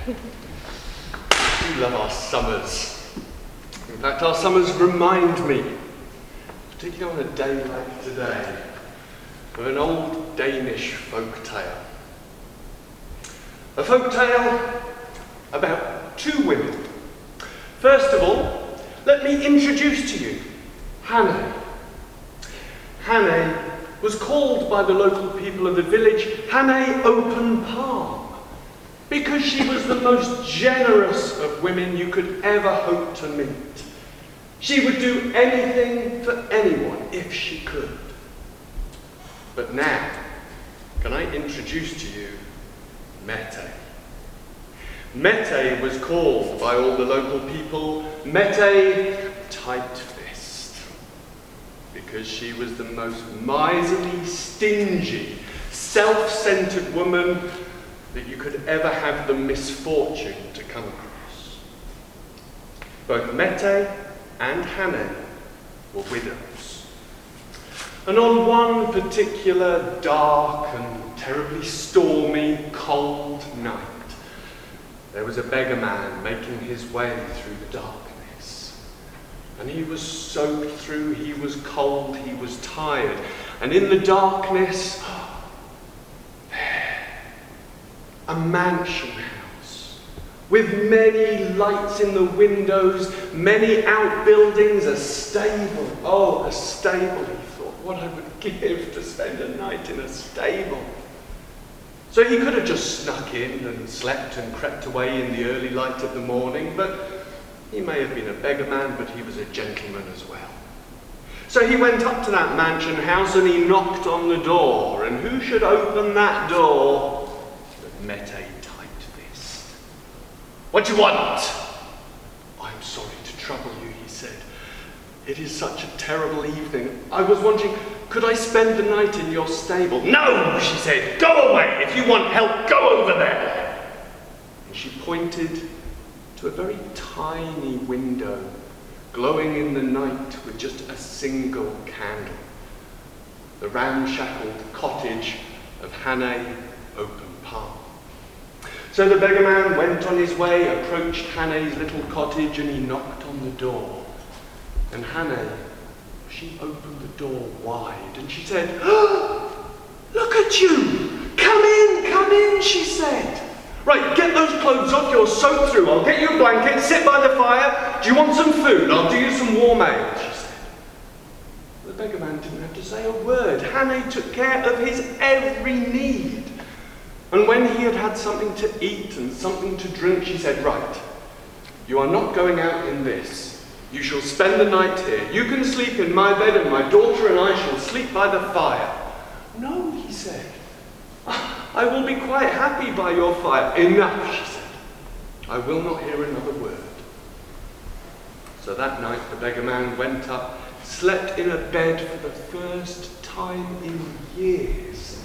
We love our summers. In fact, our summers remind me, particularly on a day like today, of an old Danish folk tale. A folk tale about two women. First of all, let me introduce to you Hanne. Hanne was called by the local people of the village Hanne Open Palm, because she was the most generous of women you could ever hope to meet. She would do anything for anyone if she could. But now, can I introduce to you Mette? Mette was called by all the local people Mette Tight Fist, because she was the most miserly, stingy, self-centered woman that you could ever have the misfortune to come across. Both Mette and Hanne were widows. And on one particular dark and terribly stormy, cold night, there was a beggar man making his way through the darkness. And he was soaked through, he was cold, he was tired. And in the darkness, there, a mansion house with many lights in the windows, many outbuildings, a stable. Oh, a stable, he thought, what I would give to spend a night in a stable. So he could have just snuck in and slept and crept away in the early light of the morning, but he may have been a beggar man, but he was a gentleman as well. So he went up to that mansion house and he knocked on the door, and who should open that door but Mette Tight Fist. "What do you want?" "I'm sorry to trouble you," he said. "It is such a terrible evening. I was wondering, could I spend the night in your stable?" "No," she said. "Go away. If you want help, go over there." And she pointed to a very tiny window, glowing in the night with just a single candle. The ramshackled cottage of Hanne Open Palm. So the beggar man went on his way, approached Hanne's little cottage, and he knocked on the door. And Hanne, she opened the door wide and she said, "Oh, look at you! Come in, she said. Right, get those clothes off, you're soaked through. I'll get you a blanket, sit by the fire. Do you want some food? I'll do you some warm ale," she said. The beggar man didn't have to say a word. Hanne took care of his every need. And when he had had something to eat and something to drink, she said, "Right, you are not going out in this. You shall spend the night here. You can sleep in my bed and my daughter and I shall sleep by the fire." "No," he said. "I will be quite happy by your fire." "Enough," she said. "I will not hear another word." So that night the beggar man went up, slept in a bed for the first time in years,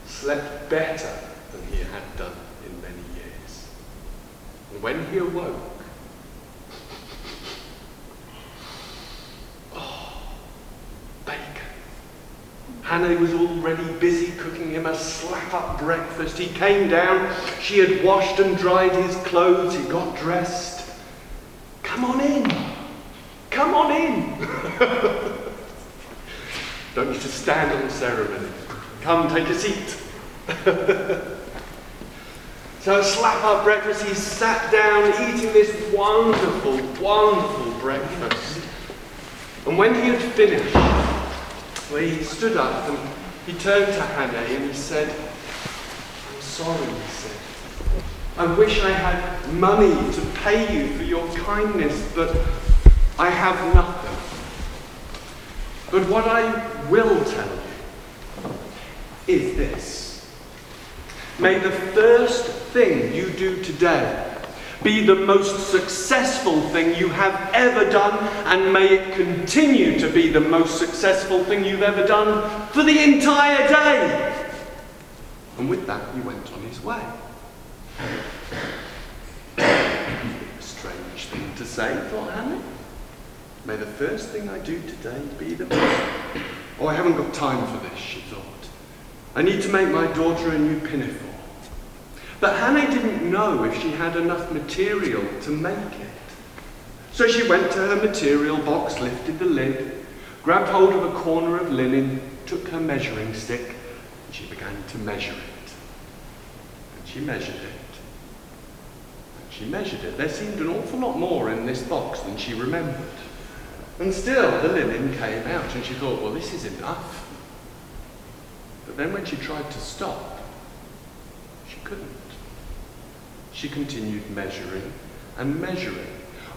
slept better than he had done in many years. And when he awoke, Hanne was already busy cooking him a slap-up breakfast. He came down, she had washed and dried his clothes, he got dressed. "Come on in, come on in." "Don't need to stand on ceremony. Come, take a seat." So a slap-up breakfast, he sat down eating this wonderful, wonderful breakfast. And when he had finished, well, he stood up and he turned to Hanne and he said, "I'm sorry," he said. "I wish I had money to pay you for your kindness, but I have nothing. But what I will tell you is this. May the first thing you do today be the most successful thing you have ever done, and may it continue to be the most successful thing you've ever done for the entire day." And with that, he went on his way. A strange thing to say, thought Hanne. May the first thing I do today be the most... Oh, I haven't got time for this, she thought. I need to make my daughter a new pinafore. But Hanne didn't know if she had enough material to make it. So she went to her material box, lifted the lid, grabbed hold of a corner of linen, took her measuring stick, and she began to measure it. And she measured it. And she measured it. There seemed an awful lot more in this box than she remembered. And still the linen came out, and she thought, well, this is enough. But then when she tried to stop, she couldn't. She continued measuring and measuring.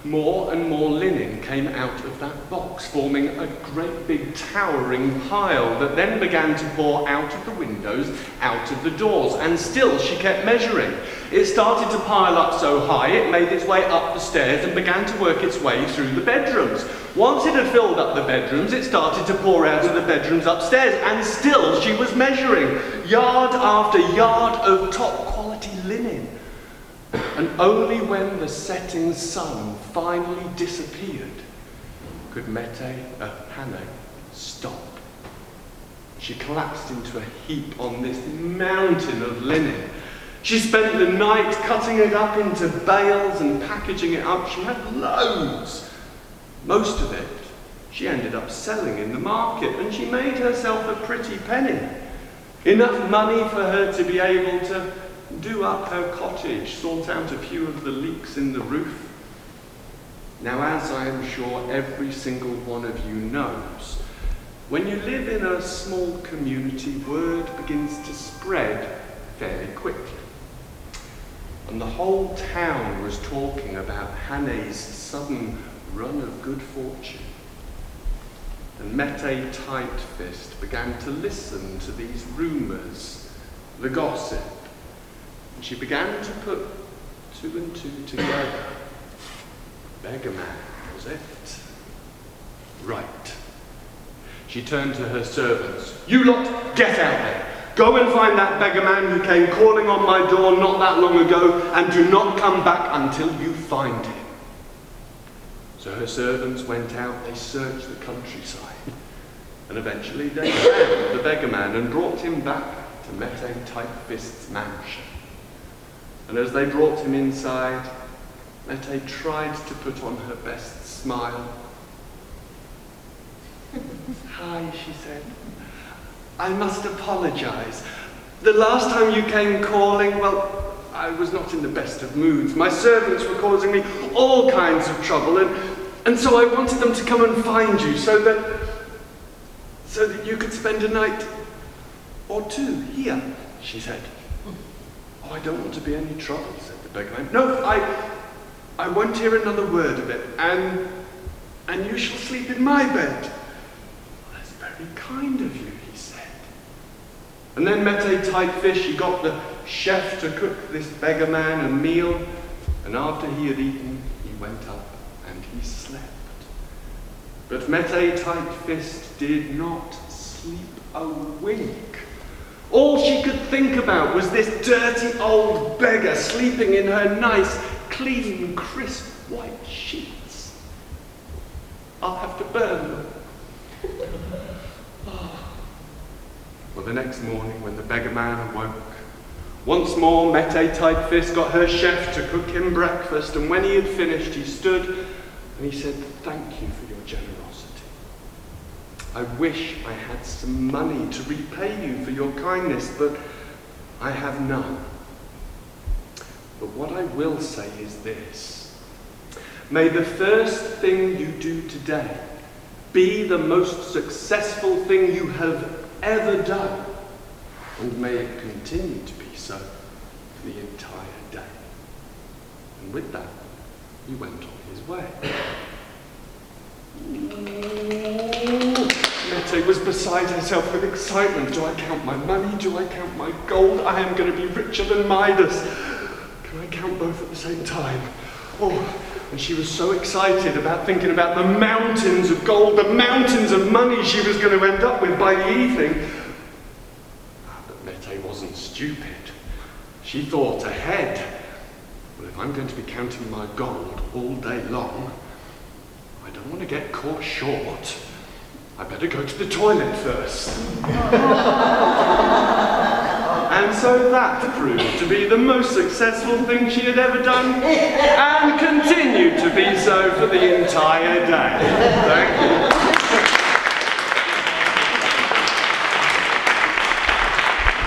More and more linen came out of that box, forming a great big towering pile that then began to pour out of the windows, out of the doors, and still she kept measuring. It started to pile up so high it made its way up the stairs and began to work its way through the bedrooms. Once it had filled up the bedrooms, it started to pour out of the bedrooms upstairs, and still she was measuring, yard after yard of top quality linen. And only when the setting sun finally disappeared could Hanne stop. She collapsed into a heap on this mountain of linen. She spent the night cutting it up into bales and packaging it up. She had loads. Most of it she ended up selling in the market, and she made herself a pretty penny. Enough money for her to be able to do up her cottage, sort out a few of the leaks in the roof. Now, as I am sure every single one of you knows, when you live in a small community, word begins to spread fairly quickly. And the whole town was talking about Hanne's sudden run of good fortune. And Mette Tightfist began to listen to these rumours, the gossip. And she began to put two and two together. Beggar man, was it? Right. She turned to her servants. You lot, get out there. Go and find that beggar man who came calling on my door not that long ago, and do not come back until you find him. So her servants went out, they searched the countryside, and eventually they found the beggar man and brought him back to Mette Tightfist's mansion. And as they brought him inside, Mette tried to put on her best smile. Hi, she said. I must apologize. The last time you came calling, well, I was not in the best of moods. My servants were causing me all kinds of trouble, and so I wanted them to come and find you so that you could spend a night or two here, she said. Oh, I don't want to be any trouble, said the beggar man. No, I won't hear another word of it, and you shall sleep in my bed. Well, that's very kind of you, he said. And then Mette Tightfist, she got the chef to cook this beggar man a meal, and after he had eaten, he went up and he slept. But Mette Tightfist did not sleep a wink. All she could think about was this dirty old beggar sleeping in her nice, clean, crisp white sheets. I'll have to burn them. Well, the next morning when the beggar man awoke, once more Mette Tightfist got her chef to cook him breakfast, and when he had finished, he stood and he said, "Thank you for your generosity. I wish I had some money to repay you for your kindness, but I have none. But what I will say is this. May the first thing you do today be the most successful thing you have ever done, and may it continue to be so for the entire day." And with that, he went on his way. Mette was beside herself with excitement. Do I count my money? Do I count my gold? I am going to be richer than Midas. Can I count both at the same time? Oh, and she was so excited about thinking about the mountains of gold, the mountains of money she was going to end up with by the evening. But Mette wasn't stupid. She thought ahead. Well, if I'm going to be counting my gold all day long, I don't want to get caught short. I better go to the toilet first. And so that proved to be the most successful thing she had ever done, and continued to be so for the entire day.